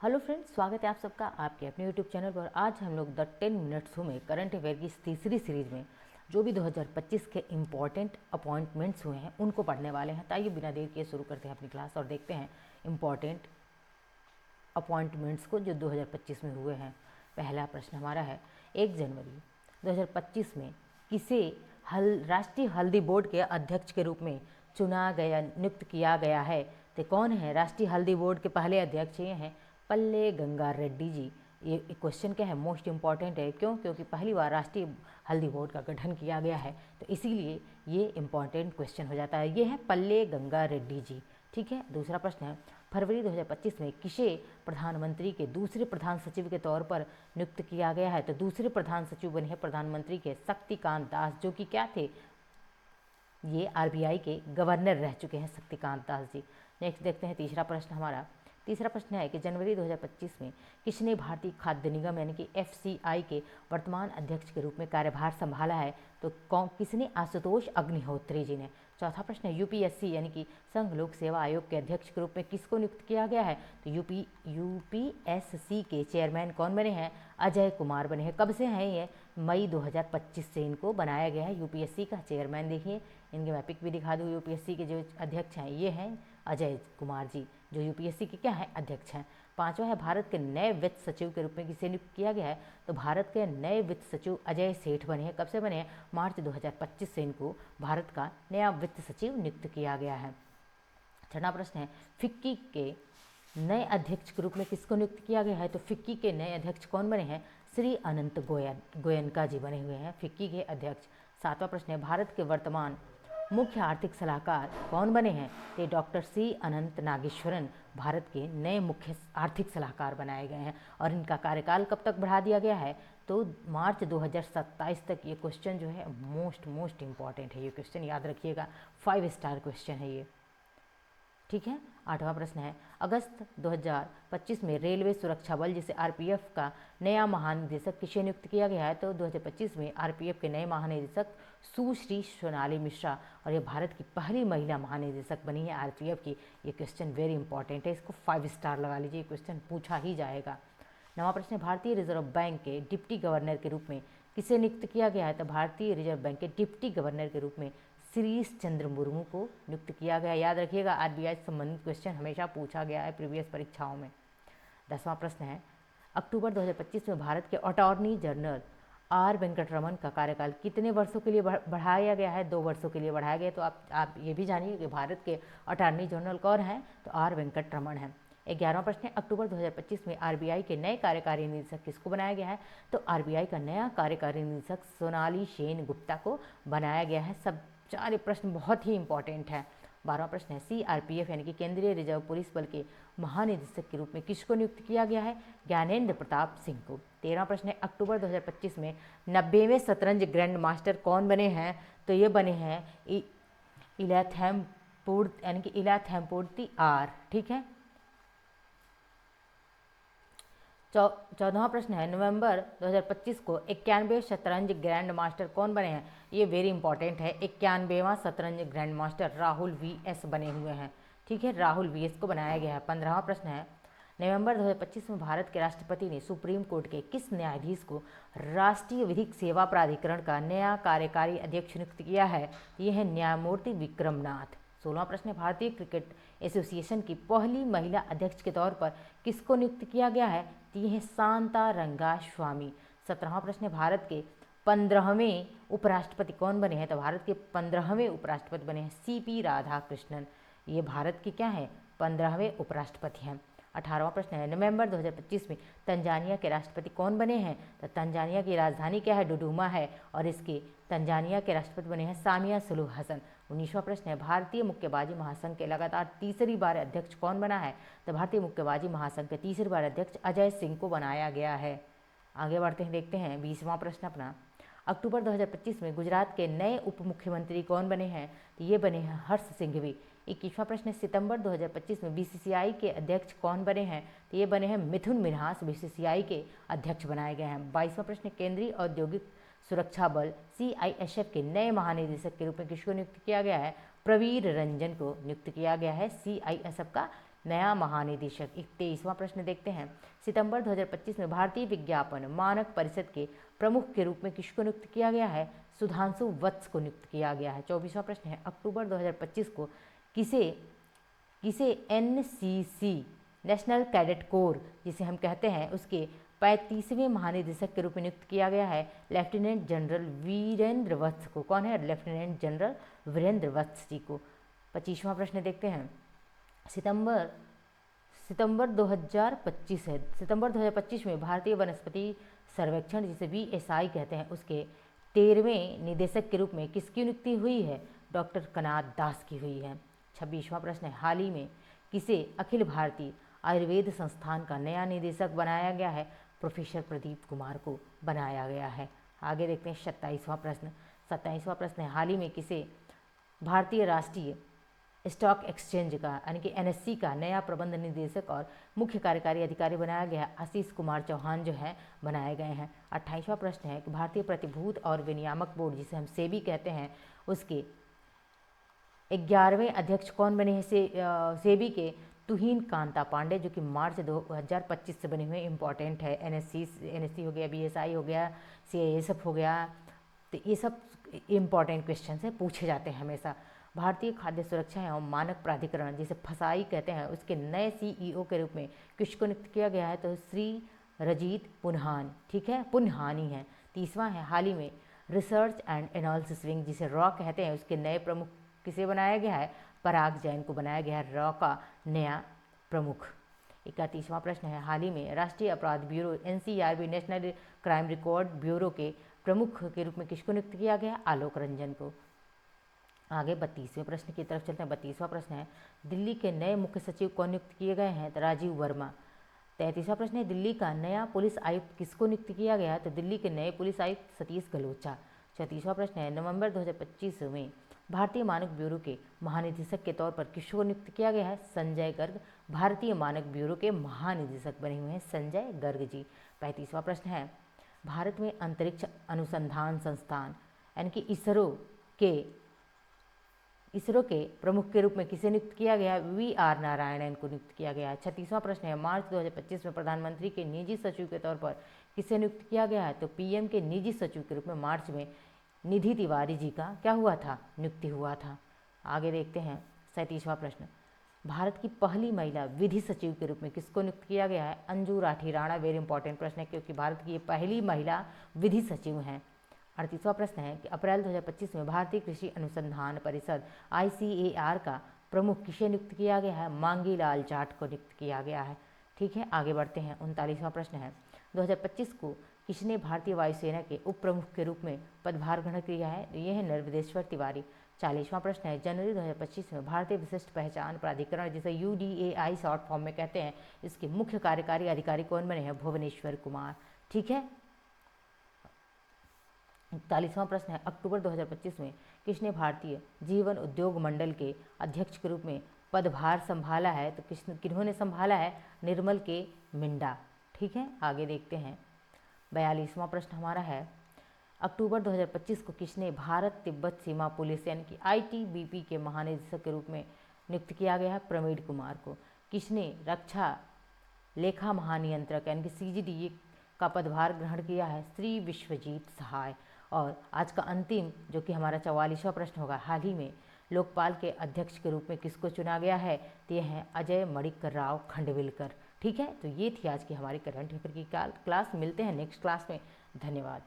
Hello friends, स्वागत है आप सबका आपके अपने यूट्यूब चैनल पर। आज हम लोग द 10 मिनट्स में करंट अफेयर की इस तीसरी सीरीज में जो भी 2025 के इम्पॉर्टेंट अपॉइंटमेंट्स हुए हैं उनको पढ़ने वाले हैं। ताइए बिना देर किए शुरू करते हैं अपनी क्लास और देखते हैं इम्पॉर्टेंट अपॉइंटमेंट्स को जो 2025 में हुए हैं। पहला प्रश्न हमारा है, 1 जनवरी 2025 में किसे राष्ट्रीय हल्दी बोर्ड के अध्यक्ष के रूप में नियुक्त किया गया है? तो कौन है राष्ट्रीय हल्दी बोर्ड के पहले अध्यक्ष? ये हैं पल्ले गंगा रेड्डी जी। ये क्वेश्चन क्या है, मोस्ट इम्पॉर्टेंट है। क्यों? क्योंकि पहली बार राष्ट्रीय हल्दी बोर्ड का गठन किया गया है, तो इसीलिए ये इम्पॉर्टेंट क्वेश्चन हो जाता है। ये है पल्ले गंगा रेड्डी जी। ठीक है। दूसरा प्रश्न है, फरवरी 2025 में किसे प्रधानमंत्री के दूसरे प्रधान सचिव के तौर पर नियुक्त किया गया है? तो दूसरे प्रधान सचिव बने हैं प्रधानमंत्री के शक्तिकांत दास, जो कि क्या थे, ये आरबीआई के गवर्नर रह चुके हैं शक्तिकांत दास जी। नेक्स्ट देखते हैं तीसरा प्रश्न हमारा। तीसरा प्रश्न है कि जनवरी 2025 में किसने भारतीय खाद्य निगम यानी कि एफसीआई के वर्तमान अध्यक्ष के रूप में कार्यभार संभाला है? तो किसने? आशुतोष अग्निहोत्री जी ने। चौथा प्रश्न है, यूपीएससी यानी कि संघ लोक सेवा आयोग के अध्यक्ष के रूप में किसको नियुक्त किया गया है? तो यूपीएससी के चेयरमैन कौन बने हैं? अजय कुमार बने हैं। कब से हैं ये? मई 2025 से इनको बनाया गया है यूपीएससी का चेयरमैन। देखिए इनके मैं पिक भी दिखा दूँ। यूपीएससी के जो अध्यक्ष हैं ये हैं अजय कुमार जी, जो यूपीएससी के क्या है? अध्यक्ष हैं। पांचवा है, भारत के नए वित्त सचिव के रूप में किसे नियुक्त किया गया है? तो भारत के नए वित्त सचिव अजय सेठ बने हैं। कब से बने हैं? मार्च 2025 से इनको भारत का नया वित्त सचिव नियुक्त किया गया है। छठा प्रश्न है, फिक्की के नए अध्यक्ष के रूप में किसको नियुक्त किया गया है? तो फिक्की के नए अध्यक्ष कौन बने हैं? श्री अनंत गोयनका जी बने हुए हैं फिक्की के अध्यक्ष। सातवां प्रश्न है, भारत के वर्तमान मुख्य आर्थिक सलाहकार कौन बने हैं? तो डॉक्टर सी अनंत नागेश्वरन भारत के नए मुख्य आर्थिक सलाहकार बनाए गए हैं। और इनका कार्यकाल कब तक बढ़ा दिया गया है? तो मार्च 2027 तक। ये क्वेश्चन जो है मोस्ट इम्पॉर्टेंट है। ये क्वेश्चन याद रखिएगा, 5 स्टार क्वेश्चन है ये। ठीक है। आठवां प्रश्न है, अगस्त 2025 में रेलवे सुरक्षा बल जिसे आरपीएफ का नया महानिदेशक किसे नियुक्त किया गया है? तो 2025 में आरपीएफ के नए महानिदेशक सुश्री सोनाली मिश्रा, और ये भारत की पहली महिला महानिदेशक बनी है आरपीएफ की। ये क्वेश्चन वेरी इंपॉर्टेंट है, इसको 5 स्टार लगा लीजिए, क्वेश्चन पूछा ही जाएगा। नवा प्रश्न है, भारतीय रिजर्व बैंक के डिप्टी गवर्नर के रूप में किसे नियुक्त किया गया है? तो भारतीय रिजर्व बैंक के डिप्टी गवर्नर के रूप में श्रीश चंद्र मुर्मू को नियुक्त किया गया। याद रखिएगा, आरबीआई से संबंधित क्वेश्चन हमेशा पूछा गया है प्रीवियस परीक्षाओं में। 10वां प्रश्न है, अक्टूबर 2025 में भारत के अटॉर्नी जनरल आर वेंकटरमन का कार्यकाल कितने वर्षों के लिए बढ़ाया गया है? 2 वर्षों के लिए बढ़ाया गया। तो आप ये भी जानिए कि भारत के अटॉर्नी जनरल कौन हैं? तो आर वेंकटरमन हैं। 11वां प्रश्न है, अक्टूबर 2025 में आरबीआई के नए कार्यकारी निदेशक किसको बनाया गया है? तो आरबीआई का नया कार्यकारी निदेशक सोनाली सेन गुप्ता को बनाया गया है। सब 4 प्रश्न बहुत ही इंपॉर्टेंट है। 12वां प्रश्न है, सीआरपीएफ यानी कि केंद्रीय रिजर्व पुलिस बल के महानिदेशक के रूप में किसको नियुक्त किया गया है? ज्ञानेंद्र प्रताप सिंह को। 13वां प्रश्न है, अक्टूबर 2025 में 90वें शतरंज ग्रैंड मास्टर कौन बने हैं? तो ये बने हैं इलाथैमपुर यानी कि इलाथैमपुर्ती आर। ठीक है। 14वां प्रश्न है, नवंबर 2025 को 91वें शतरंज ग्रैंड मास्टर कौन बने हैं? ये वेरी इंपॉर्टेंट है, 91वां शतरंज ग्रैंड मास्टर राहुल वीएस बने हुए हैं। ठीक है, राहुल वीएस को बनाया गया है। 15वां प्रश्न है, नवंबर 2025 में भारत के राष्ट्रपति ने सुप्रीम कोर्ट के किस न्यायाधीश को राष्ट्रीय विधिक सेवा प्राधिकरण का नया कार्यकारी अध्यक्ष नियुक्त किया है? ये है न्यायमूर्ति विक्रमनाथ। 16वां प्रश्न है, भारतीय क्रिकेट एसोसिएशन की पहली महिला अध्यक्ष के तौर पर किसको नियुक्त किया गया है? ये है शांता रंगास्वामी। 17वां प्रश्न है, भारत के 15वें उपराष्ट्रपति कौन बने हैं? तो भारत के 15वें उपराष्ट्रपति बने हैं सीपी राधाकृष्णन। ये भारत के क्या है? 15वें उपराष्ट्रपति हैं। 18वां प्रश्न है, नवंबर 2025 में तंजानिया के राष्ट्रपति कौन बने हैं? तो तंजानिया की राजधानी क्या है? डुडुमा है, और इसके तंजानिया के राष्ट्रपति बने हैं सामिया सुलूह हसन। 19वां प्रश्न है, भारतीय मुक्केबाजी महासंघ के लगातार तीसरी बार अध्यक्ष कौन बना है? तो भारतीय मुक्केबाजी महासंघ के तीसरी बार अध्यक्ष अजय सिंह को बनाया गया है। आगे बढ़ते हैं, देखते हैं 20वां प्रश्न अपना। अक्टूबर 2025 में गुजरात के नए उप मुख्यमंत्री कौन बने हैं? तो ये बने हैं हर्ष सिंघवी। 21वां प्रश्न, सितंबर 2025 में बीसीसीआई के अध्यक्ष कौन बने हैं? तो ये बने हैं मिथुन मिन्हास, बीसीसीआई के अध्यक्ष बनाए गए हैं। 22वां प्रश्न, केंद्रीय औद्योगिक सुरक्षा बल सीआईएसएफ के नए महानिदेशक के रूप में किसको नियुक्त किया गया है? प्रवीर रंजन को नियुक्त किया गया है सीआईएसएफ का नया महानिदेशक। 23वां प्रश्न देखते हैं, सितंबर 2025 में भारतीय विज्ञापन मानक परिषद के प्रमुख के रूप में किसको नियुक्त किया गया है? सुधांशु वत्स को नियुक्त किया गया है। 24वां प्रश्न है, अक्टूबर 2025 को किसे एनसीसी नेशनल कैडेट कोर जिसे हम कहते हैं उसके 35वें महानिदेशक के रूप में नियुक्त किया गया है? लेफ्टिनेंट जनरल वीरेंद्र वत्स को। कौन है? लेफ्टिनेंट जनरल वीरेंद्र वत्स जी को। 25वां प्रश्न देखते हैं, सितंबर 2025 है। सितंबर 2025 में भारतीय वनस्पति सर्वेक्षण जिसे VSI कहते हैं उसके 13वें निदेशक के रूप में किसकी नियुक्ति हुई है? डॉक्टर कनाद दास की हुई है। 26वां प्रश्न है, हाल ही में किसे अखिल भारतीय आयुर्वेद संस्थान का नया निदेशक बनाया गया है? प्रोफेसर प्रदीप कुमार को बनाया गया है। आगे देखते हैं 27वां प्रश्न। 27वां प्रश्न है, हाल ही में किसे भारतीय राष्ट्रीय स्टॉक एक्सचेंज का यानी कि NSE का नया प्रबंध निदेशक और मुख्य कार्यकारी अधिकारी बनाया गया? आशीष कुमार चौहान जो है बनाए गए हैं। 28वां प्रश्न है कि भारतीय प्रतिभूत और विनियामक बोर्ड जिसे हम सेबी कहते हैं उसके 11वें अध्यक्ष कौन बने हैं? सेबी के तुहिन कांता पांडे जो कि मार्च 2025 से बने हुए इंपॉर्टेंट है। NSE हो गया, BSI हो गया, CISF हो गया, तो ये सब इम्पॉर्टेंट क्वेश्चन है, पूछे जाते हैं हमेशा। भारतीय खाद्य सुरक्षा एवं मानक प्राधिकरण जिसे फसाई कहते हैं उसके नए CEO के रूप में किसको नियुक्त किया गया है? तो श्री रजीत पुन्हान, ठीक है, पुन्हानी है। 30वां है, हाल ही में रिसर्च एंड एनालिसिस विंग जिसे रॉ कहते हैं उसके नए प्रमुख किसे बनाया गया है? पराग जैन को बनाया गया है रॉ का नया प्रमुख। 31वां प्रश्न है, हाल ही में राष्ट्रीय अपराध bureau NCRB national crime record bureau के प्रमुख के रूप में किसको नियुक्त किया गया? आलोक रंजन को। आगे 32वें प्रश्न की तरफ चलते हैं। 32वां प्रश्न है, दिल्ली के नए मुख्य सचिव कौन नियुक्त किए गए हैं? तो राजीव वर्मा। 33वां प्रश्न है, दिल्ली का नया पुलिस आयुक्त किसको नियुक्त किया गया है? तो दिल्ली के नए पुलिस आयुक्त सतीश गलोचा। 34वां प्रश्न है, नवंबर 2025 में भारतीय मानक ब्यूरो के महानिदेशक के तौर पर किसको नियुक्त किया गया है? संजय गर्ग। भारतीय मानक ब्यूरो के महानिदेशक बने हुए हैं संजय गर्ग जी। 35वां प्रश्न है, भारत में अंतरिक्ष अनुसंधान संस्थान यानी कि इसरो के प्रमुख के रूप में किसे नियुक्त किया गया? VR नारायणन को नियुक्त किया गया है। 36वां प्रश्न है, मार्च 2025 में प्रधानमंत्री के निजी सचिव के तौर पर किसे नियुक्त किया गया है? तो PM के निजी सचिव के रूप में मार्च में निधि तिवारी जी का क्या हुआ था? नियुक्ति हुआ था। आगे देखते हैं 37वां प्रश्न, भारत की पहली महिला विधि सचिव के रूप में किसको नियुक्त किया गया है? अंजू राठी राणा। वेरी इंपॉर्टेंट प्रश्न है क्योंकि भारत की ये पहली महिला विधि सचिव हैं। 38वां प्रश्न है कि अप्रैल 2025 में भारतीय कृषि अनुसंधान परिषद ICAR का प्रमुख किसे नियुक्त किया गया है? मांगी लाल जाट को नियुक्त किया गया है। ठीक है, आगे बढ़ते हैं। 39वां प्रश्न है, 2025 को किसने भारतीय वायुसेना के उप प्रमुख के रूप में पदभार ग्रहण किया है? ये है नर्मदेश्वर तिवारी। 40वां प्रश्न है, जनवरी 2025 में भारतीय विशिष्ट पहचान प्राधिकरण जिसे UDAI शॉर्ट फॉर्म में कहते हैं इसके मुख्य कार्यकारी अधिकारी कौन बने हैं? भुवनेश्वर कुमार। ठीक है। 41वां प्रश्न है, अक्टूबर 2025 में किसने भारतीय जीवन उद्योग मंडल के अध्यक्ष के रूप में पदभार संभाला है? तो किन्होंने संभाला है? निर्मल के मिंडा। ठीक है, आगे देखते हैं। 42वां प्रश्न हमारा है, अक्टूबर 2025 को किसने भारत तिब्बत सीमा पुलिस यानी कि ITBP के महानिदेशक के रूप में नियुक्त किया गया है? प्रवीण कुमार को। किसने रक्षा लेखा महानियंत्रक यानी कि CGDA का पदभार ग्रहण किया है? श्री विश्वजीत सहाय। और आज का अंतिम जो कि हमारा 44वां प्रश्न होगा, हाल ही में लोकपाल के अध्यक्ष के रूप में किसको चुना गया है? तो ये हैं अजय मणिकर राव खंडविलकर। ठीक है, तो ये थी आज की हमारी करंट अफेयर की क्लास। मिलते हैं नेक्स्ट क्लास में। धन्यवाद।